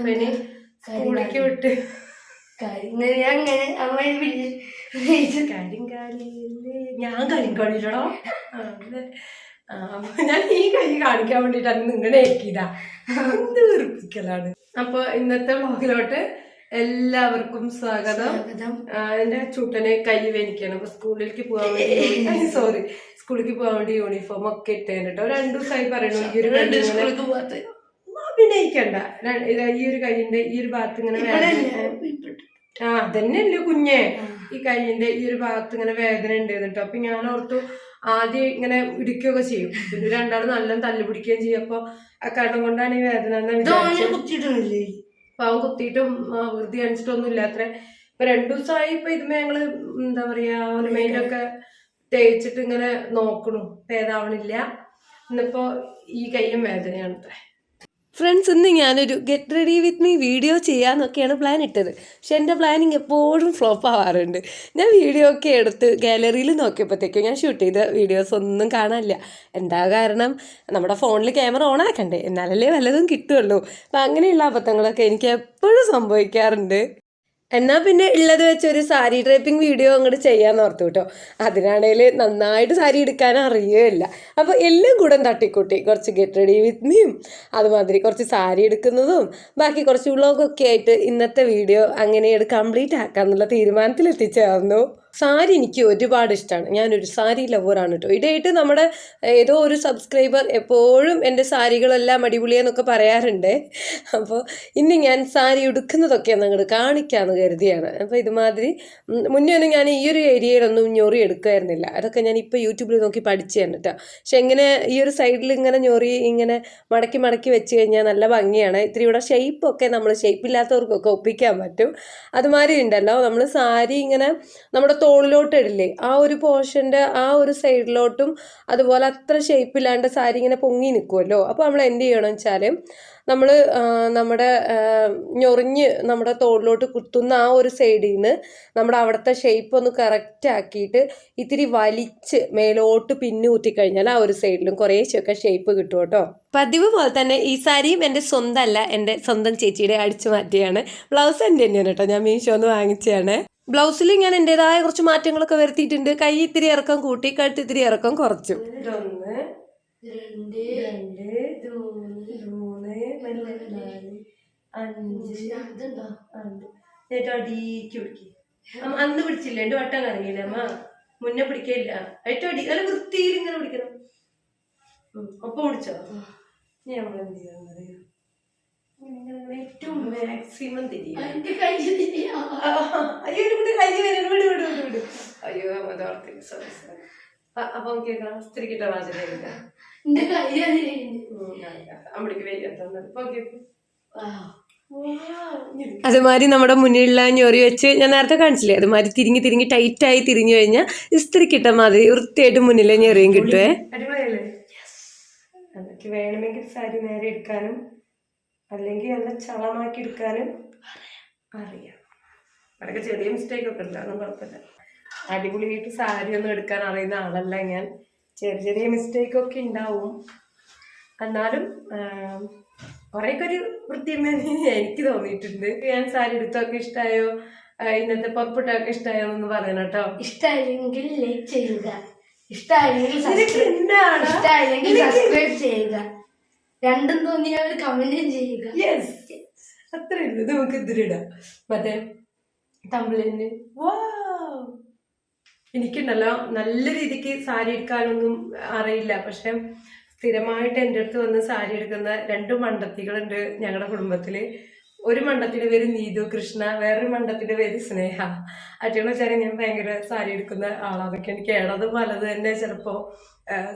ഇവന് സ്കൂളിലേക്ക് വിട്ട് ഞാൻ കരിങ്കാലില്ലടോ. ഞാൻ ഈ കൈ കാണിക്കാൻ വേണ്ടിട്ടാണ് നിങ്ങളെ ഏക്കിയതാ. എന്ത് വെറുപ്പിക്കലാണ്. അപ്പൊ ഇന്നത്തെ വ്ളോഗിലോട്ട് എല്ലാവർക്കും സ്വാഗതം. എന്റെ ചൂട്ടനെ കൈ വേനിക്കാണ്. അപ്പൊ സ്കൂളിലേക്ക് പോകാൻ വേണ്ടി സ്കൂളിലേക്ക് പോകാൻ വേണ്ടി യൂണിഫോം ഒക്കെ ഇട്ടേന് കേട്ടോ. 2 ദിവസമായി പറയണു ഈ ഒരു അഭിനയിക്കണ്ട. ഈ ഒരു കൈയിന്റെ ഈ ഒരു ഭാഗത്ത് ഇങ്ങനെ അതന്നെയല്ലേ കുഞ്ഞെ, ഈ കൈയിന്റെ ഈ ഒരു ഭാഗത്ത് ഇങ്ങനെ വേദന ഉണ്ട് കേട്ടോ. അപ്പൊ ഞാൻ ഓർത്തു ആദ്യം ഇങ്ങനെ ഇടിക്കുകയൊക്കെ ചെയ്യും, പിന്നെ രണ്ടാളും നല്ല തല്ലു പിടിക്കുകയും ചെയ്യും. അപ്പൊ ആ കാരണം കൊണ്ടാണ് ഈ വേദന കുത്തിയിട്ടില്ലേ. പാവം കുത്തിയിട്ടും വൃത്തി കാണിച്ചിട്ടൊന്നും ഇല്ലാത്ര. ഇപ്പൊ 2 ദിവസമായി ഇപ്പൊ ഇതുമേ ഞങ്ങള് എന്താ പറയാ ഒരു മെയിലൊക്കെ തേച്ചിട്ട് ഇങ്ങനെ നോക്കണു, ഭേദാവണില്ല. ഇന്നിപ്പോ ഈ കൈയും വേദനയാണ് അത്ര. ഫ്രണ്ട്സ്, ഇന്ന് ഞാനൊരു get ready with me video ചെയ്യാമെന്നൊക്കെയാണ് പ്ലാൻ ഇട്ടത്. പക്ഷെ എൻ്റെ പ്ലാനിങ് എപ്പോഴും ഫ്ലോപ്പ് ആവാറുണ്ട്. ഞാൻ വീഡിയോ ഒക്കെ എടുത്ത് ഗാലറിയിൽ നോക്കിയപ്പോഴത്തേക്കും ഞാൻ ഷൂട്ട് ചെയ്ത വീഡിയോസ് ഒന്നും കാണാനില്ല. എന്താ കാരണം, നമ്മുടെ ഫോണിൽ ക്യാമറ ഓൺ ആക്കണ്ടേ, എന്നാലല്ലേ വല്ലതും കിട്ടുള്ളൂ. അപ്പം അങ്ങനെയുള്ള അബദ്ധങ്ങളൊക്കെ എനിക്ക് എപ്പോഴും സംഭവിക്കാറുണ്ട്. എന്നാൽ പിന്നെ ഉള്ളത് വെച്ചൊരു സാരി ഡ്രൈപ്പിംഗ് വീഡിയോ അങ്ങോട്ട് ചെയ്യാമെന്ന് ഓർത്തു കേട്ടോ. അതിനാണെങ്കിൽ നന്നായിട്ട് സാരി എടുക്കാൻ അറിയുകയില്ല. അപ്പോൾ എല്ലാം കൂടെ തട്ടിക്കൂട്ടി കുറച്ച് ഗെറ്റ് റെഡി വിത്ത് മീയും അതുമാതിരി കുറച്ച് സാരി എടുക്കുന്നതും ബാക്കി കുറച്ച് വ്ളോഗൊക്കെ ആയിട്ട് ഇന്നത്തെ വീഡിയോ അങ്ങനെ കംപ്ലീറ്റ് ആക്കാമെന്നുള്ള തീരുമാനത്തിൽ എത്തിച്ചേർന്നു. സാരി എനിക്ക് ഒരുപാട് ഇഷ്ടമാണ്. ഞാനൊരു സാരി ലവറാണ് കേട്ടോ. ഇതായിട്ട് നമ്മുടെ ഏതോ ഒരു സബ്സ്ക്രൈബർ എപ്പോഴും എൻ്റെ സാരികളെല്ലാം അടിപൊളിയെന്നൊക്കെ പറയാറുണ്ട്. അപ്പോൾ ഇന്ന് ഞാൻ സാരി ഉടുക്കുന്നതൊക്കെ അങ്ങോട്ട് കാണിക്കാമെന്ന് കരുതിയാണ്. അപ്പോൾ ഇതുമാതിരി മുന്നേ ഒന്നും ഞാൻ ഈ ഒരു ഏരിയയിലൊന്നും ഞൊറി എടുക്കുമായിരുന്നില്ല. അതൊക്കെ ഞാൻ ഇപ്പോൾ യൂട്യൂബിൽ നോക്കി പഠിച്ചതാണ് കേട്ടോ. പക്ഷെ എങ്ങനെ ഈ ഒരു സൈഡിൽ ഇങ്ങനെ ഞൊറി ഇങ്ങനെ മടക്കി മടക്കി വെച്ച് കഴിഞ്ഞാൽ നല്ല ഭംഗിയാണ്. ഇത്തിരി ഇവിടെ ഷേപ്പൊക്കെ നമ്മൾ ഷേപ്പില്ലാത്തവർക്കൊക്കെ ഒപ്പിക്കാൻ പറ്റും. അതുമാതിരി ഉണ്ടല്ലോ, നമ്മൾ സാരി ഇങ്ങനെ നമ്മുടെ തോളിലോട്ട് ഇടില്ലേ, ആ ഒരു പോർഷൻ്റെ ആ ഒരു സൈഡിലോട്ടും അതുപോലെ അത്ര ഷേപ്പില്ലാണ്ട് സാരി ഇങ്ങനെ പൊങ്ങി നിൽക്കുമല്ലോ. അപ്പോൾ നമ്മൾ എന്ത് ചെയ്യണമെന്ന് വെച്ചാൽ നമ്മൾ നമ്മുടെ ഞൊറിഞ്ഞ് നമ്മുടെ തോളിലോട്ട് കുത്തുന്ന ആ ഒരു സൈഡിൽ നിന്ന് നമ്മുടെ അവിടുത്തെ ഷേപ്പ് ഒന്ന് കറക്റ്റ് ആക്കിയിട്ട് ഇത്തിരി വലിച്ച് മേലോട്ട് പിന്നു കുത്തിക്കഴിഞ്ഞാൽ ആ ഒരു സൈഡിലും കുറേശ്ശൊക്കെ ഷേപ്പ് കിട്ടും കേട്ടോ. പതിവ് പോലെ തന്നെ ഈ സാരിയും എൻ്റെ സ്വന്തമല്ല, എൻ്റെ സ്വന്തം ചേച്ചിയുടെ അടിച്ചു മാറ്റിയാണ്. ബ്ലൗസ് എൻ്റെ തന്നെയാണ് കേട്ടോ, ഞാൻ മീഷോന്ന് വാങ്ങിച്ചതാണ്. ബ്ലൗസിൽ ഞാൻ എൻ്റെതായ കുറച്ച് മാറ്റങ്ങളൊക്കെ വരുത്തിയിട്ടുണ്ട്. കൈ ഇത്തിരി ഇറക്കം കൂട്ടി, കഴുത്ത് ഇത്തിരി ഇറക്കം കുറച്ചു. 1 2 3 4 5 അടിക്ക് പിടിക്കും. അന്ന് പിടിച്ചില്ല, എൻ്റെ വട്ടം കറങ്ങിയില്ല അമ്മ, മുന്നേ പിടിക്കില്ല. ഏറ്റവും അടി നല്ല വൃത്തിയിൽ ഇങ്ങനെ പിടിക്കണം. ഒപ്പം പിടിച്ചോ. നമ്മളെന്ത് ചെയ്യാൻ ഏറ്റവും മാക്സിമം തിരിയും. അയ്യോ ഒരു കുട്ടി കൈ വരും, വിട് വിട് വിട് വിട്. അയ്യോ അതോർത്തില്ല, സോറി സോറി. അപ്പൊ കേൾക്കാം, സ്ത്രീക്കിട്ട വാചകമില്ല. അമ്മക്ക് വരും. അതുമാതിരി നമ്മുടെ മുന്നിലുള്ള ഞൊറി വെച്ച് ഞാൻ നേരത്തെ കാണിച്ചില്ലേ, അതുമാതിരി തിരിഞ്ഞ് തിരിഞ്ഞ് ടൈറ്റായി തിരിഞ്ഞു കഴിഞ്ഞാൽ ഇസ്ത്രിക്കിട്ട മാതിരി വൃത്തിയായിട്ട് മുന്നിലെ ഞൊറിയും കിട്ടുവേ. അടിപൊളിയല്ലേ? അതൊക്കെ വേണമെങ്കിൽ സാരി നേരെ എടുക്കാനും അല്ലെങ്കിൽ നല്ല ചളമാക്കി എടുക്കാനും അറിയാം. അതൊക്കെ ചെറിയ മിസ്റ്റേക്ക് ഒക്കെ ഉണ്ട്, അതൊന്നും കുഴപ്പമില്ല. അടിപൊളിയായിട്ട് സാരി ഒന്നും എടുക്കാൻ അറിയുന്ന ആളല്ല ഞാൻ. ചെറിയ ചെറിയ മിസ്റ്റേക്കൊക്കെ ഉണ്ടാവും, എന്നാലും കുറേയൊക്കെ ഒരു വൃത്തിയുണ്ടെന്ന് എനിക്ക് തോന്നിയിട്ടുണ്ട്. ഞാൻ സാരി എടുത്തൊക്കെ ഇഷ്ടമായോ, ഇന്നത്തെ പുറപ്പെട്ടൊക്കെ ഇഷ്ടമായോ എന്നൊന്ന് പറയണം കേട്ടോ. ഇഷ്ടമായില്ലെങ്കിൽ ലൈക്ക് ചെയ്യുക, ഇഷ്ടമായില്ലെങ്കിൽ സബ്സ്ക്രൈബ് ചെയ്യുക, രണ്ടും തോന്നിയാൽ കമന്റും ചെയ്യുക. യെസ്, അത്രേ ഉള്ളൂ. നമുക്ക് ഇതിലിടാം മറ്റേ തമ്മിലിന്. എനിക്കുണ്ടല്ലോ നല്ല രീതിക്ക് സാരി എടുക്കാനൊന്നും അറിയില്ല. പക്ഷെ സ്ഥിരമായിട്ട് എൻ്റെ അടുത്ത് വന്ന് സാരി എടുക്കുന്ന 2 മണ്ടത്തികളുണ്ട് ഞങ്ങളുടെ കുടുംബത്തില്. ഒരു മണ്ടത്തിന്റെ പേര് നീതു കൃഷ്ണ, വേറൊരു മണ്ടത്തിന്റെ പേര് സ്നേഹ. അറ്റെന്ന് വെച്ചാൽ ഞാൻ ഭയങ്കര സാരി എടുക്കുന്ന ആളാണ്. അതൊക്കെ എനിക്ക് ഇടത് വലത് തന്നെ ചിലപ്പോ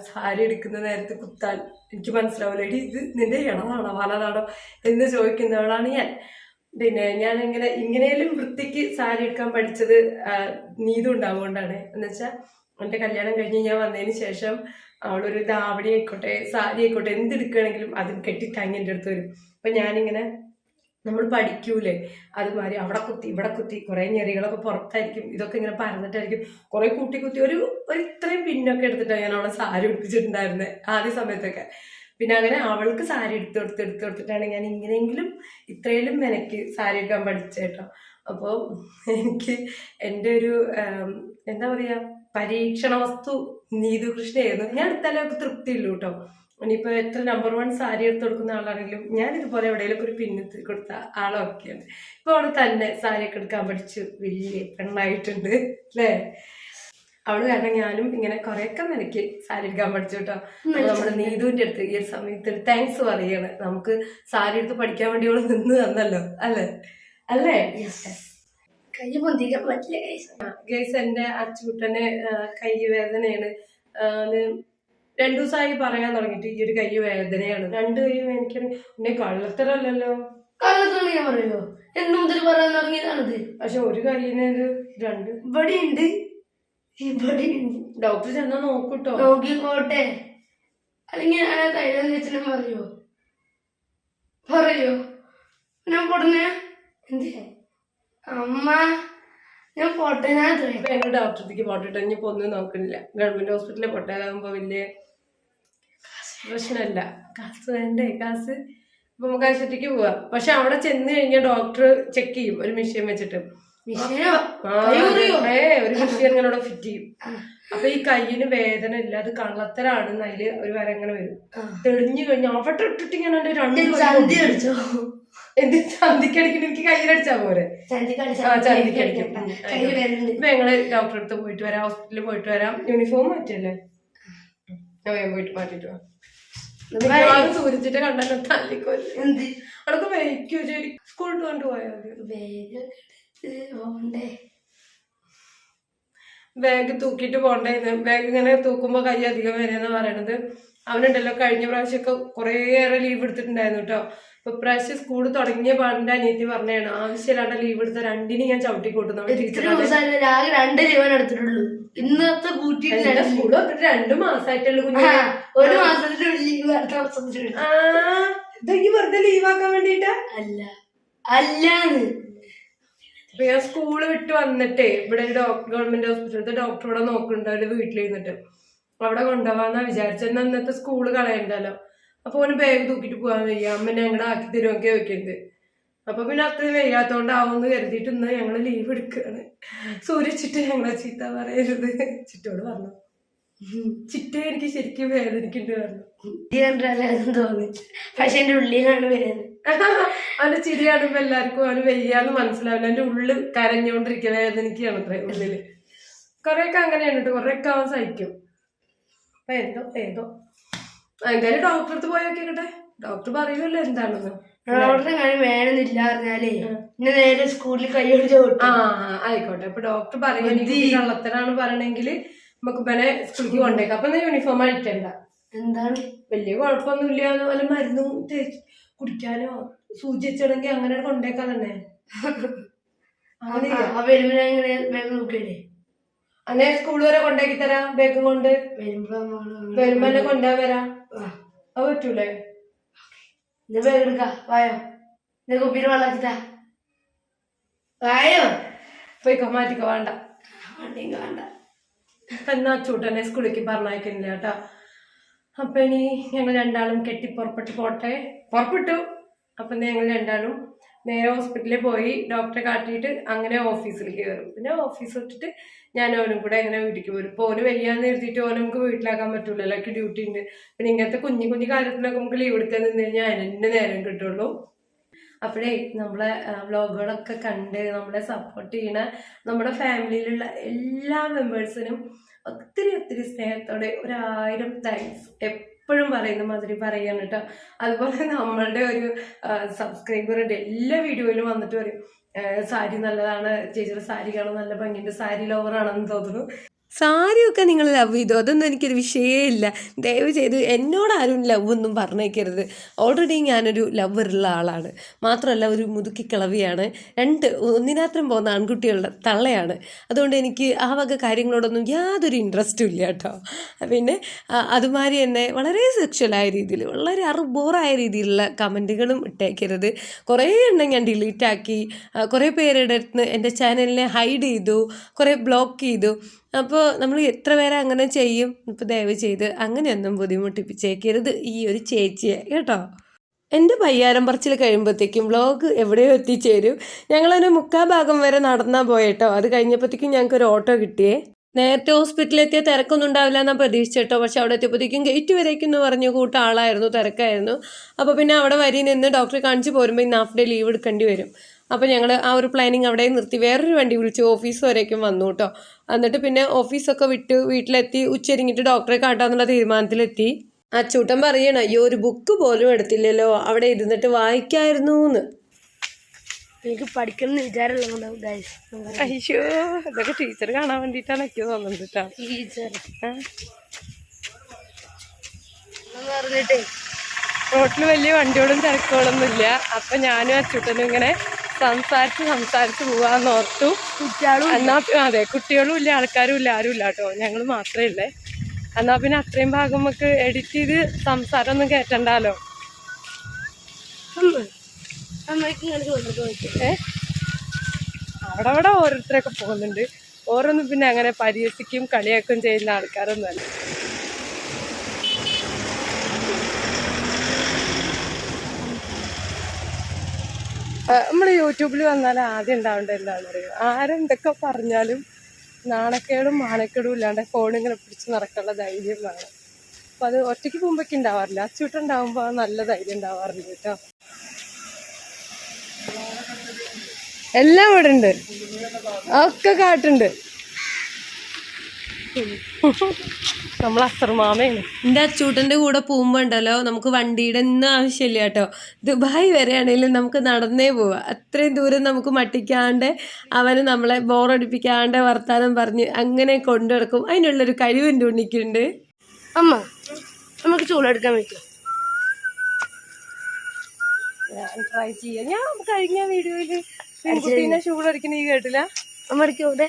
സാരി എടുക്കുന്ന നേരത്ത് കുത്താൻ എനിക്ക് മനസ്സിലാവില്ല. ഇത് നിന്റെ ഇടതാണോ വലതാണോ എന്ന് ചോദിക്കുന്നവളാണ് ഞാൻ. പിന്നെ ഞാൻ ഇങ്ങനെയും വൃത്തിക്ക് സാരി എടുക്കാൻ പഠിച്ചത് നീതു ഉണ്ടാവുകൊണ്ടാണ്. എന്നുവെച്ചാൽ എൻ്റെ കല്യാണം കഴിഞ്ഞ് ഞാൻ വന്നതിന് ശേഷം അവളൊരു ധാവണി ആയിക്കോട്ടെ സാരി ആയിക്കോട്ടെ എന്തെടുക്കുകയാണെങ്കിലും അതും കെട്ടിത്താങ്ങി എൻ്റെ അടുത്ത് വരും. അപ്പം ഞാനിങ്ങനെ നമ്മൾ പഠിക്കൂലേ അതുമാതിരി അവിടെ കുത്തി ഇവിടെ കുത്തി കുറേ ഞെറികളൊക്കെ പുറത്തായിരിക്കും, ഇതൊക്കെ ഇങ്ങനെ പരന്നിട്ടായിരിക്കും കുറേ കൂട്ടി കുത്തി ഒരു ഇത്രയും പിന്നൊക്കെ എടുത്തിട്ടാണ് ഞാൻ അവളെ സാരി ഉടുപ്പിച്ചിട്ടുണ്ടായിരുന്നത് ആദ്യ സമയത്തൊക്കെ. പിന്നെ അങ്ങനെ അവൾക്ക് സാരി എടുത്തിട്ടാണ് ഞാൻ ഇങ്ങനെയെങ്കിലും ഇത്രയിലും എനിക്ക് സാരി എടുക്കാൻ പഠിച്ചേട്ടോ. അപ്പോൾ എനിക്ക് എൻ്റെ ഒരു എന്താ പറയുക പരീക്ഷണ വസ്തു നീതു കൃഷ്ണയായിരുന്നു. ഞാൻ എടുത്താലും അവർക്ക് തൃപ്തിയുള്ളൂ കേട്ടോ. ഇനിയിപ്പോൾ എത്ര നമ്പർ 1 സാരി എടുത്ത് കൊടുക്കുന്ന ആളാണെങ്കിലും ഞാൻ ഇതുപോലെ എവിടെയെങ്കിലും ഒരു പിന്നെത്തി കൊടുത്ത ആളൊക്കെയാണ്. ഇപ്പോൾ അവൾ തന്നെ സാരിയൊക്കെ എടുക്കാൻ പഠിച്ചു വലിയ പെണ്ണായിട്ടുണ്ട് അല്ലേ. അവള് കാരണം ഞാനും ഇങ്ങനെ കുറെയൊക്കെ എനിക്ക് സാരി എടുക്കാൻ പഠിച്ചു കേട്ടോ. നമ്മുടെ നീതുവിന്റെ അടുത്ത് ഈ ഒരു സമയത്ത് താങ്ക്സ് പറയാണ്. നമുക്ക് സാരി എടുത്ത് പഠിക്കാൻ വേണ്ടി അവള് നിന്ന് തന്നല്ലോ അല്ലേ അല്ലേ. ഗൈസ് എന്റെ അച്ചൂട്ടന് കൈ വേദനയാണ്. 2 ദിവസമായി പറയാൻ തുടങ്ങിട്ട് ഈ ഒരു കൈ വേദനയാണ്. 2 കൈ എനിക്ക് പിന്നെ കള്ളത്തരല്ലോ. പറയോ എന്ന് മുതൽ പറയാൻ തുടങ്ങിയതാണത്. പക്ഷെ ഒരു കൈയിന് 2 ഇവിടെ ഉണ്ട്. ഡോക്ടർ ചെന്നാ നോക്കൂട്ടോ. നോക്കിക്കോട്ടെ. അല്ലെങ്കിൽ ഞാൻ തൈലം തേച്ചിനും പറയോ ഞാൻ പൊടനെ എന്ത് അമ്മ ഞാൻ പൊട്ടനാ. ഞങ്ങൾ ഡോക്ടറത്തേക്ക് പോട്ടിട്ട് ഇനിയിപ്പോ ഒന്നും നോക്കണില്ല. ഗവൺമെന്റ് ഹോസ്പിറ്റലിൽ പൊട്ടാകുമ്പോ വലിയ പ്രശ്നമല്ല. കാസ് വേണ്ടേ കാസ്. അപ്പൊ നമുക്ക് ആശുപത്രിക്ക് പോവാം. പക്ഷെ അവിടെ ചെന്ന് കഴിഞ്ഞാൽ ഡോക്ടർ ചെക്ക് ചെയ്യും ഒരു മെഷീൻ വെച്ചിട്ട്. ഒരു മെഷീൻ അങ്ങനെ അവിടെ ഫിറ്റ് ചെയ്യും. അപ്പൊ ഈ കയ്യിന് വേദന ഇല്ല, അത് കള്ളത്തരാണെന്ന് അതില് ഒരു വര അങ്ങനെ വരും. തെളിഞ്ഞു കഴിഞ്ഞാൽ അവിടെ ഇട്ടിട്ട് ഇങ്ങനെ 2 എന്ത് ചന്തിക്കടിക്കണം. എനിക്ക് കയ്യിലടിച്ചാ പോരെ. ചന്തിക്കടിക്കും. ഇപ്പൊ ഞങ്ങള് ഡോക്ടറെ അടുത്ത് പോയിട്ട് വരാം, ഹോസ്പിറ്റലിൽ പോയിട്ട് വരാം. യൂണിഫോം മാറ്റല്ലേ, ഞാൻ പോയിട്ട് മാറ്റിട്ട് പോവാം. സൂര്യച്ചിട്ട് കണ്ടല്ലോ തല്ലിക്കൊല്ലി. അവൾക്ക് വയ്ക്കോ ശരി സ്കൂളിൽ കൊണ്ടുപോയാൽ ബാഗ് തൂക്കിയിട്ട് പോണ്ടേന്ന്. ബാഗ് ഇങ്ങനെ തൂക്കുമ്പോ കൈ അധികം വരെയെന്ന് പറയണത്. അവനുണ്ടല്ലോ കഴിഞ്ഞ പ്രാവശ്യമൊക്കെ കുറേയേറെ ലീവ് എടുത്തിട്ടുണ്ടായിരുന്നു കേട്ടോ. ഇപ്പൊ പ്രാവശ്യം സ്കൂൾ തുടങ്ങിയ പാടിന്റെ അനിയത്തി പറഞ്ഞാണ് ആവശ്യമില്ലാണ്ട് ലീവ് എടുത്ത 2 ഞാൻ ചവിട്ടി കൂട്ടുന്നു. ഇന്നത്തെ സ്കൂൾ വന്നിട്ട് 2 മാസമായിട്ടുള്ളൂ. ഒരു മാസത്തിന്റെ ലീവ് ഇതൊക്കെ വെറുതെ ലീവാക്കാൻ വേണ്ടിട്ടാ അല്ലാന്ന്. അപ്പൊ ഞാൻ സ്കൂള് വിട്ട് വന്നിട്ടേ ഇവിടെ ഗവൺമെന്റ് ഹോസ്പിറ്റലത്തെ ഡോക്ടർ ഇവിടെ നോക്കുന്നുണ്ട്. അവര് വീട്ടിലിരുന്നിട്ട് അവിടെ കൊണ്ടുപോവാന്നാ വിചാരിച്ചെന്നാ ഇന്നത്തെ സ്കൂള് കളയണ്ടല്ലോ. അപ്പൊ ഓന് ബാഗ് തൂക്കിട്ട് പോകാൻ വയ്യ, അമ്മ ഞങ്ങളുടെ ആക്കി തരുമൊക്കെ വെക്കുന്നത്. അപ്പൊ പിന്നെ അത്രയും വയ്യാത്തോണ്ടാവുമെന്ന് കരുതിയിട്ട് ഇന്ന് ഞങ്ങള് ലീവ് എടുക്കുകയാണ്. സൂര്യച്ചിട്ട് ഞങ്ങളെ ചീത്ത പറയരുത്. ചിറ്റോട് പറഞ്ഞു ചിറ്റ എനിക്ക് ശരിക്കും വേദനിക്കുന്നുണ്ട് പറഞ്ഞു. തോന്നി പക്ഷെ എന്റെ ഉള്ളിലാണ് വേദന. അവന്റെ ചിരി കാണുമ്പോ എല്ലാവർക്കും അവന് വയ്യാന്ന് മനസ്സിലാവില്ല. എന്റെ ഉള്ളിൽ കരഞ്ഞോണ്ടിരിക്കുക, വേദനിക്കുകയാണ് അത്ര ഉള്ളില്. കൊറേയൊക്കെ അങ്ങനെയാണ് കേട്ടോ, കൊറേയൊക്കെ അവൻ സഹിക്കും. അപ്പൊ ഏതോ എന്തായാലും ഡോക്ടറെ അടുത്ത് പോയൊക്കെ ഡോക്ടർ പറയുമല്ലോ എന്താണെന്ന്. ഡോക്ടറെ കാര്യം വേണമെന്നില്ല പറഞ്ഞാലേ നേരെ സ്കൂളിൽ കൈയോട് ആയിക്കോട്ടെ. അപ്പൊ ഡോക്ടർ പറയുന്നത് കള്ളത്തരാണ് പറയണെങ്കിൽ നമുക്ക് ഇവനെ സ്കൂളിലേക്ക് കൊണ്ടേക്കാം. അപ്പൊ യൂണിഫോം അഴിക്കണ്ട. എന്താണ് വലിയ കുഴപ്പമൊന്നുമില്ല. വല്ല മരുന്നും കുടിക്കാനോ സൂചി വെച്ചിടങ്കിൽ അങ്ങനെ കൊണ്ടേക്കാൻ തന്നെ. അങ്ങനെ സ്കൂൾ വരെ കൊണ്ടാക്കി തരാം ബാഗും കൊണ്ട്. വരുമ്പോ തന്നെ കൊണ്ടുപോകാൻ വരാം. അത് പറ്റൂലേ? ബാഗ് എടുക്ക വായോ, കുപ്പിയിൽ വെള്ളാക്കിട്ടാ വായോ. പോയിക്കോ, മാറ്റിക്കോ. വേണ്ട വേണ്ട. എന്നാ ചൂട്ടനെ സ്കൂളിലേക്ക് പറഞ്ഞയക്കുന്നില്ല കേട്ടോ. അപ്പൊ ഇനി ഞങ്ങൾ 2 കെട്ടി പുറപ്പെട്ടു. അപ്പൊ ഞങ്ങൾ 2 നേരെ ഹോസ്പിറ്റലിൽ പോയി ഡോക്ടറെ കാട്ടിയിട്ട് അങ്ങനെ ഓഫീസിലേക്ക് കയറും. പിന്നെ ഓഫീസ് വിട്ടിട്ട് ഞാൻ ഓനും കൂടെ അങ്ങനെ വീട്ടിലേക്ക് വരും. ഇപ്പോൾ ഓന് വയ്യാന്ന് എഴുതിയിട്ട് ഓനെ നമുക്ക് വീട്ടിലാക്കാൻ പറ്റൂലല്ലോ, എനിക്ക് ഡ്യൂട്ടി ഉണ്ട്. പിന്നെ ഇങ്ങനത്തെ കുഞ്ഞു കാര്യത്തിലൊക്കെ നമുക്ക് ലീവ് എടുക്കാൻ നിന്ന് കഴിഞ്ഞാൽ അതിനെ നേരം കിട്ടുള്ളൂ. അപ്പോഴേ നമ്മളെ വ്ളോഗുകളൊക്കെ കണ്ട് നമ്മളെ സപ്പോർട്ട് ചെയ്യണ നമ്മുടെ ഫാമിലിയിലുള്ള എല്ലാ മെമ്പേഴ്സിനും ഒത്തിരി സ്നേഹത്തോടെ 1000 താങ്ക്സ് എപ്പോഴും പറയുന്ന മാതിരി പറയാണ് കേട്ടോ. അതുപോലെ നമ്മളുടെ ഒരു സബ്സ്ക്രൈബർ ഉണ്ട്, എല്ലാ വീഡിയോയിലും വന്നിട്ട് പറയും സാരി നല്ലതാണ് ചേച്ചിയുടെ, സാരി കാണാൻ നല്ല ഭംഗിയുണ്ട്, സാരി ലവറാണെന്ന് തോന്നുന്നു. സാരിയൊക്കെ നിങ്ങൾ ലവ് ചെയ്തു, അതൊന്നും എനിക്കൊരു വിഷയമില്ല. ദയവ് ചെയ്ത് എന്നോടാരും ലവ് ഒന്നും പറഞ്ഞേക്കരുത്. ഓൾറെഡി ഞാനൊരു ലവറുള്ള ആളാണ്. മാത്രമല്ല ഒരു മുതുക്കിക്കിളവിയാണ്. 2 ഒന്നിനാത്രം പോകുന്ന ആൺകുട്ടികളുടെ തള്ളയാണ്. അതുകൊണ്ട് എനിക്ക് ആ വക കാര്യങ്ങളോടൊന്നും യാതൊരു ഇൻട്രസ്റ്റും ഇല്ല കേട്ടോ. പിന്നെ അതുമാതിരി തന്നെ വളരെ സെക്ഷലായ രീതിയിൽ വളരെ ബോറായ രീതിയിലുള്ള കമൻറ്റുകളും ഇട്ടേക്കരുത്. കുറേ എണ്ണം ഞാൻ ഡിലീറ്റാക്കി, കുറേ പേരുടെ അടുത്ത് എൻ്റെ ചാനലിനെ ഹൈഡ് ചെയ്തു, കുറേ ബ്ലോക്ക് ചെയ്തു. അപ്പോൾ നമ്മൾ എത്ര പേരെ അങ്ങനെ ചെയ്യും? ഇപ്പോൾ ദയവ് ചെയ്ത് അങ്ങനെയൊന്നും ബുദ്ധിമുട്ടിപ്പിച്ചേക്കരുത് ഈ ഒരു ചേച്ചിയെ കേട്ടോ. എൻ്റെ പയ്യാരം പറച്ചിൽ കഴിയുമ്പോഴത്തേക്കും വ്ളോഗ് എവിടെയോ എത്തിച്ചേരും. ഞങ്ങളൊരു 3/4 ഭാഗം വരെ നടന്നാൽ പോയേട്ടോ. അത് കഴിഞ്ഞപ്പോഴത്തേക്കും ഞങ്ങൾക്കൊരു ഓട്ടോ കിട്ടിയേ. നേരത്തെ ഹോസ്പിറ്റലിലെത്തിയ തിരക്കൊന്നും ഉണ്ടാവില്ല എന്നാണ് പ്രതീക്ഷിച്ചിട്ടോ. പക്ഷെ അവിടെ എത്തിയപ്പോഴത്തേക്കും ഗേറ്റ് വരേക്കും എന്ന് പറഞ്ഞു കൂട്ട ആളായിരുന്നു, തിരക്കായിരുന്നു. അപ്പോൾ പിന്നെ അവിടെ വരി നിന്ന് ഡോക്ടറെ കാണിച്ച് പോരുമ്പോൾ ഇന്ന് ഹാഫ് ഡേ ലീവ് എടുക്കേണ്ടി വരും. അപ്പോൾ ഞങ്ങൾ ആ ഒരു പ്ലാനിങ് അവിടെ നിർത്തി വേറൊരു വണ്ടി വിളിച്ചു ഓഫീസ് വരേക്കും വന്നു കേട്ടോ. എന്നിട്ട് പിന്നെ ഓഫീസൊക്കെ വിട്ട് വീട്ടിലെത്തി ഉച്ചരിങ്ങിട്ട് ഡോക്ടറെ കാട്ടാന്നുള്ള തീരുമാനത്തിലെത്തി. അച്ചൂട്ടൻ പറയണം, അയ്യോ ഒരു ബുക്ക് പോലും എടുത്തില്ലല്ലോ, അവിടെ ഇരുന്നിട്ട് വായിക്കായിരുന്നു എന്ന്. എനിക്ക് പഠിക്കണം വിചാരമുള്ള ഗൈസ്. അയ്യോ ഇതൊക്കെ ടീച്ചർ കാണാൻ വേണ്ടിയിട്ടാണ് എനിക്ക് തോന്നുന്നത് കേട്ടോ. ടീച്ചർ പറഞ്ഞിട്ടേ റോട്ടിൽ വലിയ വണ്ടിയോടും തിരക്കുകളൊന്നും ഇല്ല. അപ്പം ഞാനും അച്ചൂട്ടനും ഇങ്ങനെ സംസാരിച്ച് പോവാന്ന് ഓർത്തു. എന്നാ അതെ, കുട്ടികളും ഇല്ല, ആൾക്കാരും ഇല്ല, ആരും ഇല്ല കേട്ടോ, ഞങ്ങൾ മാത്രമേ ഉള്ളേ. എന്നാ പിന്നെ അത്രയും ഭാഗം നമുക്ക് എഡിറ്റ് ചെയ്ത് സംസാരമൊന്നും കേട്ടണ്ടല്ലോ. അവിടെ ഓരോരുത്തരൊക്കെ പോകുന്നുണ്ട്. ഓരോന്നും പിന്നെ അങ്ങനെ പരിഹസിക്കും കളിയാക്കും ചെയ്യുന്ന ആൾക്കാരൊന്നും അല്ല. നമ്മൾ യൂട്യൂബിൽ വന്നാൽ ആദ്യം ഉണ്ടാവേണ്ടത് എന്താണെന്ന് അറിയോ? ആരെന്തൊക്കെ പറഞ്ഞാലും നാണക്കേടും മാനക്കേടും ഇല്ലാണ്ട് ഫോണിങ്ങനെ പിടിച്ച് നടക്കാനുള്ള ധൈര്യം വേണം. അപ്പം അത് ഒറ്റയ്ക്ക് പോകുമ്പോഴേക്കും ഉണ്ടാവാറില്ല. അച്ചൂട്ടുണ്ടാവുമ്പോൾ നല്ല ധൈര്യം ഉണ്ടാവാറുണ്ട് കേട്ടോ. എല്ലാം ഇവിടെ ഉണ്ട്, ഒക്കെ കാട്ടുണ്ട്. നമ്മൾ അസർമാമയാണ്. എൻ്റെ അച്ചൂട്ടൻ്റെ കൂടെ പോകുമ്പോൾ ഉണ്ടല്ലോ നമുക്ക് വണ്ടിയുടെ ഒന്നും ആവശ്യമില്ല കേട്ടോ. ദുബായ് വരെയാണെങ്കിലും നമുക്ക് നടന്നേ പോവാം. അത്രയും ദൂരം നമുക്ക് മട്ടിക്കാണ്ട് അവന് നമ്മളെ ബോറടിപ്പിക്കാണ്ട് വർത്താനം പറഞ്ഞ് അങ്ങനെ കൊണ്ടുനടക്കും. അതിനുള്ളൊരു കഴിവിൻ്റെ ഉണ്ണിക്കുണ്ട്. അമ്മ നമുക്ക് ചൂടെടുക്കാൻ പറ്റുമോ? ഞാൻ ട്രൈ ചെയ്യാം. ഞാൻ കഴിഞ്ഞ വീഡിയോയിൽ പെൺകുട്ടീനെ ചൂടടിക്കുന്ന ഈ കേട്ടില്ല. അമ്മക്ക് ഇവിടെ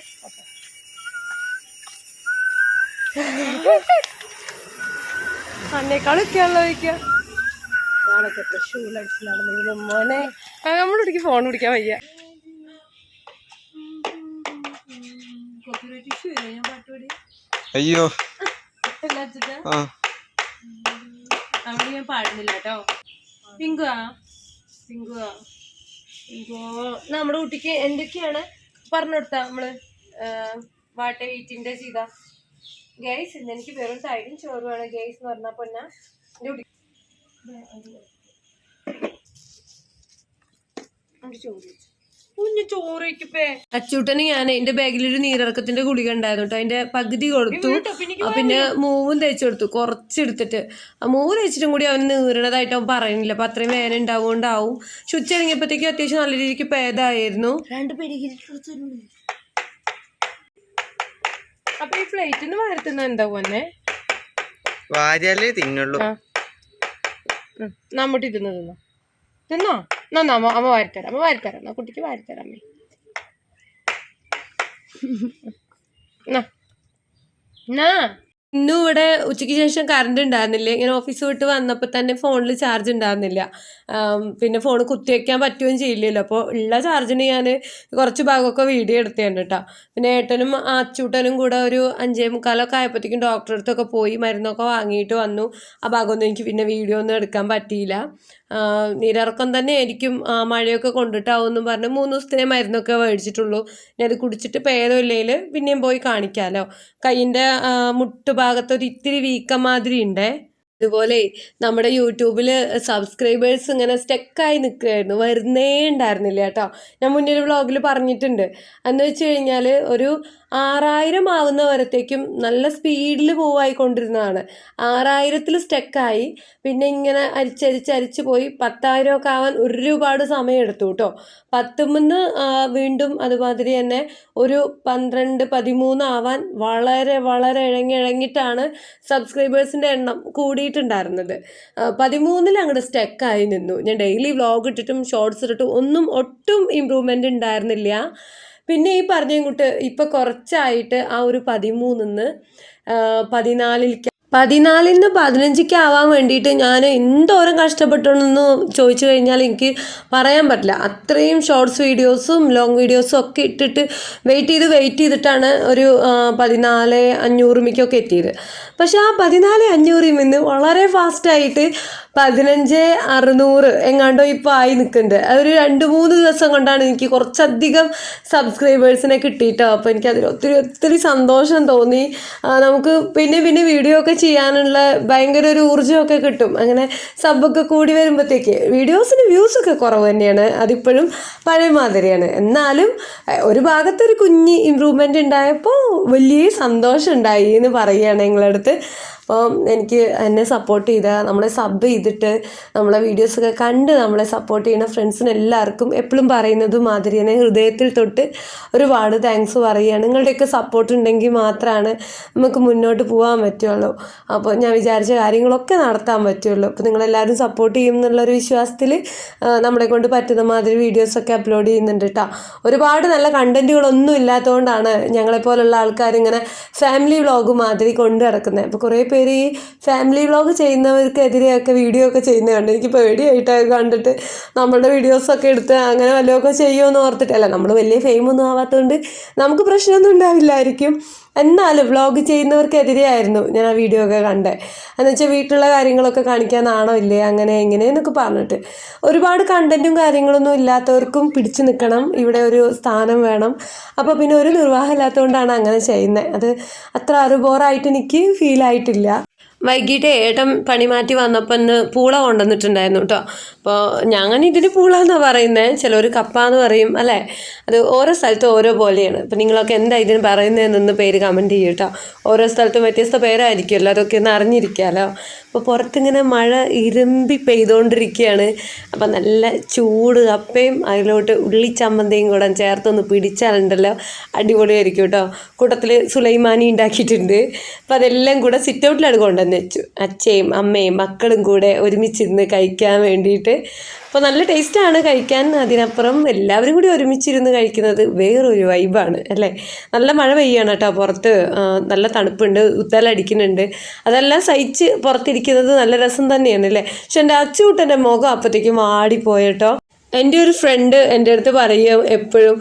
അന്നേക്കാളൊക്കെയാണല്ലോ ചോദിക്കുക. ഞാനൊക്കെ എത്ര ഷൂളടിച്ച് നടന്നെങ്കിലും മോനെ നമ്മളൊടിക്ക് ഫോൺ പിടിക്കാൻ വയ്യ. അയ്യോ അവിടെ ഞാൻ പാടുന്നില്ല കേട്ടോ. പിങ്കുവാ നമ്മുടെ കുട്ടിക്ക് എന്തൊക്കെയാണ് പറഞ്ഞു കൊടുത്താ നമ്മള് വാട്ട വീറ്റിന്റെ ചെയ്ത ഗൈസ്. ഇന്ന് എനിക്ക് വെറും തൈരും ചോറ് വേണം ഗൈസ് എന്ന് പറഞ്ഞാ പൊന്ന അച്ചൂട്ടന് ഞാൻ എന്റെ ബാഗിലൊരു നീരിറക്കത്തിന്റെ ഗുളിക ഉണ്ടായിരുന്നു കേട്ടോ. അതിന്റെ പകുതി കൊടുത്തു. പിന്നെ മൂവും തേച്ച് കൊടുത്തു കുറച്ചെടുത്തിട്ട്. മൂവ് തേച്ചിട്ടും കൂടി അവന് നീറണതായിട്ട് അവൻ പറയുന്നില്ല. അപ്പൊ അത്രയും വേദന ഉണ്ടാവുകൊണ്ടാവും. പക്ഷെ ഉച്ചയിറങ്ങിയപ്പോഴത്തേക്കും അത്യാവശ്യം നല്ല രീതിക്ക് ഭേദമായിരുന്നു. അപ്പൊ ഈ പ്ലേറ്റിന്ന് വാരത്തുന്ന എന്താ പോന്നെ വാരിയാലേ തിന്നുള്ളൂ. നമ്മട്ട് തിന്നോ നന്നാ അമ്മ വാരിത്തരാം എന്നാ കുട്ടിക്ക് വാരിത്തരാം. ഇന്നും ഇവിടെ ഉച്ചയ്ക്ക് ശേഷം കറണ്ട് ഉണ്ടായിരുന്നില്ല. ഇങ്ങനെ ഓഫീസ് വിട്ട് വന്നപ്പോൾ തന്നെ ഫോണിൽ ചാർജ് ഉണ്ടായിരുന്നില്ല. പിന്നെ ഫോൺ കുത്തിവെക്കാൻ പറ്റുകയും ചെയ്യില്ലല്ലോ. അപ്പോൾ ഉള്ള ചാർജിന് ഞാൻ കുറച്ച് ഭാഗമൊക്കെ വീഡിയോ എടുത്തേണ്ട കേട്ടോ. പിന്നെ ഏട്ടനും അച്ചൂട്ടനും കൂടെ ഒരു 5:45 ആയപ്പോഴത്തേക്കും ഡോക്ടറെ അടുത്തൊക്കെ പോയി മരുന്നൊക്കെ വാങ്ങിയിട്ട് വന്നു. ആ ഭാഗമൊന്നും എനിക്ക് പിന്നെ വീഡിയോ ഒന്നും എടുക്കാൻ പറ്റിയില്ല. നീരിറക്കം തന്നെ ആയിരിക്കും, മഴയൊക്കെ കൊണ്ടിട്ടാവുമെന്നും പറഞ്ഞ് 3 ദിവസത്തിനെ മരുന്നൊക്കെ മേടിച്ചിട്ടുള്ളൂ. ഇനി അത് കുടിച്ചിട്ട് ഭേദമില്ലെങ്കിൽ പിന്നെയും പോയി കാണിക്കാമല്ലോ. കയ്യിൻ്റെ മുട്ടുഭാഗത്ത് ഒരു ഇത്തിരി വീക്കം മാതിരി ഉണ്ടേ. ഇതുപോലെ നമ്മുടെ യൂട്യൂബിൽ സബ്സ്ക്രൈബേഴ്സ് ഇങ്ങനെ സ്റ്റക്കായി നിൽക്കുകയായിരുന്നു, വരുന്നേ ഉണ്ടായിരുന്നില്ല കേട്ടോ. ഞാൻ മുന്നേ ഒരു വ്ളോഗിൽ പറഞ്ഞിട്ടുണ്ട്. എന്ന് വെച്ച് കഴിഞ്ഞാൽ ഒരു 6000 ആവുന്ന വരത്തേക്കും നല്ല സ്പീഡിൽ മൂവായിക്കൊണ്ടിരുന്നതാണ്. 6000-ൽ സ്റ്റക്കായി. പിന്നെ ഇങ്ങനെ അരിച്ചരിച്ച് പോയി 10,000 ഒക്കെ ആവാൻ ഒരുപാട് സമയം എടുത്തു കേട്ടോ. 10-ന്ന് വീണ്ടും അതുമാതിരി തന്നെ ഒരു 12-13 ആവാൻ വളരെ വളരെ ഇഴങ്ങിയിട്ടാണ് സബ്സ്ക്രൈബേഴ്സിൻ്റെ എണ്ണം കൂടിയിട്ടുണ്ടായിരുന്നത്. 13-ൽ അങ്ങോട്ട് സ്റ്റക്കായി നിന്നു. ഞാൻ ഡെയിലി വ്ളോഗ് ഇട്ടിട്ടും ഷോർട്സ് ഇട്ടിട്ടും ഒട്ടും ഇമ്പ്രൂവ്മെൻ്റ് ഉണ്ടായിരുന്നില്ല. പിന്നെ ഈ പറഞ്ഞ ഇങ്ങോട്ട് ഇപ്പം കുറച്ചായിട്ട് ആ ഒരു 13-ന്ന് 14-ലേക്ക് 14-ന് 15-ക്ക് ആവാൻ വേണ്ടിയിട്ട് ഞാൻ എന്തോരം കഷ്ടപ്പെട്ടെന്ന് ചോദിച്ചു കഴിഞ്ഞാൽ എനിക്ക് പറയാൻ പറ്റില്ല. അത്രയും ഷോർട്സ് വീഡിയോസും ലോങ് വീഡിയോസും ഒക്കെ ഇട്ടിട്ട് വെയിറ്റ് ചെയ്തിട്ടാണ് ഒരു 14,500 എത്തിയത്. പക്ഷെ ആ 14,500 നിന്ന് വളരെ ഫാസ്റ്റായിട്ട് 15,600 എങ്ങാണ്ടോ ഇപ്പോൾ ആയി നിൽക്കുന്നുണ്ട്. അതൊരു 2-3 ദിവസം കൊണ്ടാണ് എനിക്ക് കുറച്ചധികം സബ്സ്ക്രൈബേഴ്സിനെ കിട്ടിയിട്ടോ. അപ്പോൾ എനിക്കതിൽ ഒത്തിരി സന്തോഷം തോന്നി. നമുക്ക് പിന്നെ വീഡിയോ ഒക്കെ ചെയ്യാനുള്ള ഭയങ്കര ഒരു ഊർജ്ജമൊക്കെ കിട്ടും. അങ്ങനെ സബ്ബൊക്കെ കൂടി വരുമ്പോഴത്തേക്ക് വീഡിയോസിന് വ്യൂസൊക്കെ കുറവ് തന്നെയാണ്, അതിപ്പോഴും പഴയ മാതിരിയാണ്. എന്നാലും ഒരു ഭാഗത്തൊരു കുഞ്ഞ് ഇമ്പ്രൂവ്മെൻ്റ് ഉണ്ടായപ്പോൾ വലിയ സന്തോഷം ഉണ്ടായി എന്ന് പറയുകയാണ് നിങ്ങളുടെ അടുത്ത്. അപ്പോൾ എനിക്ക് എന്നെ സപ്പോർട്ട് ചെയ്ത, നമ്മളെ സബ് ചെയ്തിട്ട് നമ്മളെ വീഡിയോസൊക്കെ കണ്ട് നമ്മളെ സപ്പോർട്ട് ചെയ്യുന്ന ഫ്രണ്ട്സിന് എല്ലാവർക്കും എപ്പോഴും പറയുന്നത് മാതിരി തന്നെ ഹൃദയത്തിൽ തൊട്ട് ഒരുപാട് താങ്ക്സ് പറയുകയാണ്. നിങ്ങളുടെയൊക്കെ സപ്പോർട്ട് ഉണ്ടെങ്കിൽ മാത്രമാണ് നമുക്ക് മുന്നോട്ട് പോകാൻ പറ്റുള്ളൂ. അപ്പോൾ ഞാൻ വിചാരിച്ച കാര്യങ്ങളൊക്കെ നടത്താൻ പറ്റുള്ളൂ. അപ്പോൾ നിങ്ങളെല്ലാവരും സപ്പോർട്ട് ചെയ്യും എന്നുള്ളൊരു വിശ്വാസത്തിൽ നമ്മളെ കൊണ്ട് പറ്റുന്ന മാതിരി വീഡിയോസൊക്കെ അപ്ലോഡ് ചെയ്യുന്നുണ്ട് കേട്ടോ. ഒരുപാട് നല്ല കണ്ടൻറ്റുകളൊന്നും ഇല്ലാത്തതുകൊണ്ടാണ് ഞങ്ങളെപ്പോലുള്ള ആൾക്കാരിങ്ങനെ ഫാമിലി വ്ളോഗ് മാതിരി കൊണ്ടു നടക്കുന്നത്. അപ്പോൾ കുറേ പേര് ഈ ഫാമിലി വ്ളോഗ് ചെയ്യുന്നവർക്കെതിരെയൊക്കെ വീഡിയോ ഒക്കെ ചെയ്യുന്നത് കണ്ട് എനിക്ക് പേടിയായിട്ടൊക്കെ കണ്ടിട്ട് നമ്മളുടെ വീഡിയോസൊക്കെ എടുത്ത് അങ്ങനെ വല്ലതൊക്കെ ചെയ്യുമെന്ന് ഓർത്തിട്ടല്ല. നമ്മൾ വലിയ ഫെയിമൊന്നും ആവാത്തതുകൊണ്ട് നമുക്ക് പ്രശ്നമൊന്നും ഉണ്ടാവില്ലായിരിക്കും. എന്നാലും വ്ളോഗ് ചെയ്യുന്നവർക്കെതിരെയായിരുന്നു ഞാൻ ആ വീഡിയോ ഒക്കെ കണ്ടത്. എന്നുവെച്ചാൽ വീട്ടിലുള്ള കാര്യങ്ങളൊക്കെ കാണിക്കാൻ ആണോ ഇല്ലേ അങ്ങനെ എന്നൊക്കെ പറഞ്ഞിട്ട്. ഒരുപാട് കണ്ടൻറ്റും കാര്യങ്ങളൊന്നും ഇല്ലാത്തവർക്കും പിടിച്ചു നിൽക്കണം, ഇവിടെ ഒരു സ്ഥാനം വേണം. അപ്പോൾ പിന്നെ ഒരു നിർവാഹം ഇല്ലാത്തതുകൊണ്ടാണ് അങ്ങനെ ചെയ്യുന്നത്. അത് അത്ര ബോറായിട്ട് എനിക്ക് ഫീലായിട്ടില്ല. വൈകിട്ട് ഏട്ടൻ പണി മാറ്റി വന്നപ്പോൾ ഇന്ന് പൂള കൊണ്ടുവന്നിട്ടുണ്ടായിരുന്നു കേട്ടോ. അപ്പോൾ ഞാൻ ഇതിന് പൂള എന്നാണ് പറയുന്നത്, ചിലർ കപ്പ എന്ന് പറയും അല്ലേ. അത് ഓരോ സ്ഥലത്തും ഓരോ പോലെയാണ്. അപ്പോൾ നിങ്ങളൊക്കെ എന്താ ഇതിന് പറയുന്നതെന്നൊന്ന് പേര് കമൻറ്റ് ചെയ്യും കേട്ടോ. ഓരോ സ്ഥലത്തും വ്യത്യസ്ത പേരായിരിക്കുമല്ലോ, അതൊക്കെ ഒന്ന് അറിഞ്ഞിരിക്കാമല്ലോ. അപ്പോൾ പുറത്തിങ്ങനെ മഴ ഇരുമ്പി പെയ്തുകൊണ്ടിരിക്കുകയാണ്. അപ്പം നല്ല ചൂട് കപ്പയും അതിലോട്ട് ഉള്ളിച്ചമ്മന്തിയും കൂടെ ചേർത്തൊന്ന് പിടിച്ചാലുണ്ടല്ലോ അടിപൊളിയായിരിക്കും കേട്ടോ. കൂട്ടത്തിൽ സുലൈമാനി ഉണ്ടാക്കിയിട്ടുണ്ട്. അപ്പോൾ അതെല്ലാം കൂടെ സിറ്റ് ഔട്ടിലാണ് കൊണ്ടുവന്ന് വെച്ചു. അച്ഛയും അമ്മയും മക്കളും കൂടെ ഒരുമിച്ചിരുന്ന് കഴിക്കാൻ വേണ്ടിയിട്ട്. അപ്പോൾ നല്ല ടേസ്റ്റാണ് കഴിക്കാൻ. അതിനപ്പുറം എല്ലാവരും കൂടി ഒരുമിച്ചിരുന്ന് കഴിക്കുന്നത് വേറൊരു വൈബാണ് അല്ലേ. നല്ല മഴ പെയ്യാണ് കേട്ടോ പുറത്ത്, നല്ല തണുപ്പുണ്ട്, ഉത്തലടിക്കുന്നുണ്ട്. അതെല്ലാം സഹിച്ച് പുറത്തിരിക്കുന്നത് നല്ല രസം തന്നെയാണ് അല്ലേ. പക്ഷെ എൻ്റെ അച്ചുകൂട്ടൻ്റെ മുഖം അപ്പോഴത്തേക്കും വാടിപ്പോയട്ടോ. എൻ്റെ ഒരു ഫ്രണ്ട് എൻ്റെ അടുത്ത് പറയും എപ്പോഴും,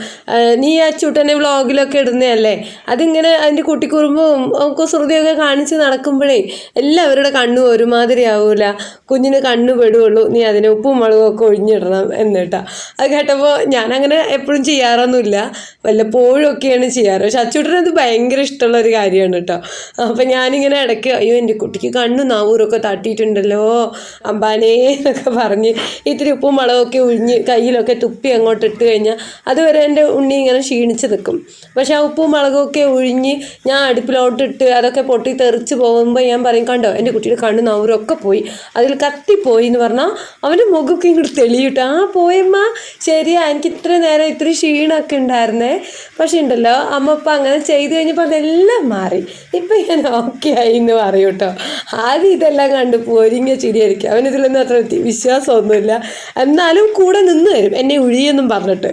നീ ആ ചൂട്ടനെ വ്ളോഗിലൊക്കെ ഇടുന്നതല്ലേ, അതിങ്ങനെ അതിൻ്റെ കുട്ടിക്കുറുമ്പും കുസൃതിയൊക്കെ കാണിച്ച് നടക്കുമ്പോഴേ എല്ലാവരുടെ കണ്ണും ഒരുമാതിരി ആവൂല, കുഞ്ഞിന് കണ്ണ് പെടുകയുള്ളൂ, നീ അതിന് ഉപ്പും മുളകും ഒക്കെ ഒഴിഞ്ഞിടണം എന്നിട്ടാ. അത് കേട്ടപ്പോൾ ഞാനങ്ങനെ എപ്പോഴും ചെയ്യാറൊന്നുമില്ല, വല്ലപ്പോഴും ഒക്കെയാണ് ചെയ്യാറ്. പക്ഷെ അച്ചൂട്ടനത് ഭയങ്കര ഇഷ്ടമുള്ളൊരു കാര്യമാണ് കേട്ടോ. അപ്പം ഞാനിങ്ങനെ ഇടയ്ക്ക് അയ്യോ എൻ്റെ കുട്ടിക്ക് കണ്ണും നാവൂരൊക്കെ തട്ടിയിട്ടുണ്ടല്ലോ അമ്പാനേ എന്നൊക്കെ പറഞ്ഞ് ഇത്തിരി ഉപ്പും മുളകൊക്കെ ഒഴിഞ്ഞ് കയ്യിലൊക്കെ തുപ്പി അങ്ങോട്ട് ഇട്ട് കഴിഞ്ഞാൽ അതുവരെ എൻ്റെ ഉണ്ണി ഇങ്ങനെ ക്ഷീണിച്ച് നിൽക്കും. പക്ഷെ ആ ഉപ്പും മുളകൊക്കെ ഒഴിഞ്ഞ് ഞാൻ അടുപ്പിലോട്ടിട്ട് അതൊക്കെ പൊട്ടി തെറിച്ച് പോകുമ്പോൾ ഞാൻ പറയും, കണ്ടോ എൻ്റെ കുട്ടിയുടെ കണ്ണ് നവരൊക്കെ പോയി, അതിൽ കത്തിപ്പോയി എന്ന് പറഞ്ഞാൽ അവൻ്റെ മുഖമൊക്കെ ഇങ്ങോട്ട് തെളിയിട്ട്, ആ പോയമ്മ ശരിയാ, എനിക്ക് ഇത്ര നേരം ഇത്തിരി ക്ഷീണമൊക്കെ ഉണ്ടായിരുന്നേ, പക്ഷെ ഉണ്ടല്ലോ അമ്മ ഇപ്പം അങ്ങനെ ചെയ്ത് കഴിഞ്ഞപ്പോൾ അതെല്ലാം മാറി, ഇപ്പം ഞാൻ ഓക്കെ ആയി എന്ന് പറയും കേട്ടോ. ആദ്യം ഇതെല്ലാം കണ്ട് പൊരിഞ്ഞ ചിരിയായിരിക്കും, അവനിതിലൊന്നും അത്ര വിശ്വാസമൊന്നുമില്ല, എന്നാലും കൂടെ നിന്ന് തരും എന്നെ ഒഴിയെന്നും പറഞ്ഞിട്ട്.